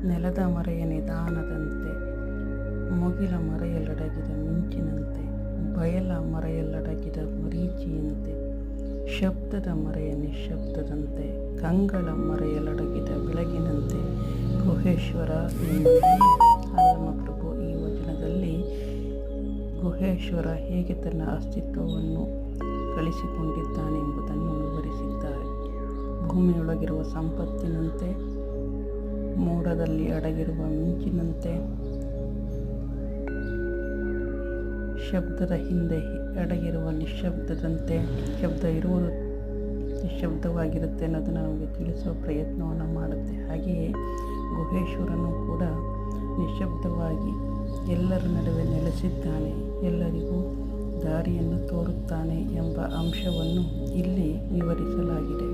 ನೆಲದ ಮರೆಯ ನಿಧಾನದಂತೆ, ಮುಗಿಲ ಮರೆಯಲಡಗಿದ ಮಿಂಚಿನಂತೆ, ಬಯಲ ಮರೆಯಲಡಗಿದ ಮರೀಚಿಯಂತೆ, ಶಬ್ದದ ಮರೆಯ ನಿಶ್ಶಬ್ದದಂತೆ, ಕಂಗಳ ಮರೆಯಲಡಗಿದ ಬೆಳಗಿನಂತೆ. ಗುಹೇಶ್ವರ ನಿಮ್ಮನ್ನೇ ಅಲ್ಲಮ ಪ್ರಭು. ಈ ವಚನದಲ್ಲಿ ಗುಹೇಶ್ವರ ಹೇಗೆ ತನ್ನ ಅಸ್ತಿತ್ವವನ್ನು ಗಳಿಸಿಕೊಂಡಿದ್ದಾನೆಂಬುದನ್ನು ವಿವರಿಸಿದ್ದಾರೆ. ಭೂಮಿಯೊಳಗಿರುವ ಸಂಪತ್ತಿನಂತೆ, ಮೋಡದಲ್ಲಿ ಅಡಗಿರುವ ಮಿಂಚಿನಂತೆ, ಶಬ್ದದ ಹಿಂದೆ ಅಡಗಿರುವ ನಿಶ್ಶಬ್ದದಂತೆ. ಶಬ್ದ ಇರುವುದು ನಿಶ್ಶಬ್ದವಾಗಿರುತ್ತೆ ಅನ್ನೋದನ್ನು ನಮಗೆ ತಿಳಿಸುವ ಪ್ರಯತ್ನವನ್ನು ಮಾಡುತ್ತೆ. ಹಾಗೆಯೇ ಗುಹೇಶ್ವರನು ಕೂಡ ನಿಶ್ಶಬ್ದವಾಗಿ ಎಲ್ಲರ ನಡುವೆ ನೆಲೆಸಿದ್ದಾನೆ, ಎಲ್ಲರಿಗೂ ದಾರಿಯನ್ನು ತೋರುತ್ತಾನೆ ಎಂಬ ಅಂಶವನ್ನು ಇಲ್ಲಿ ವಿವರಿಸಲಾಗಿದೆ.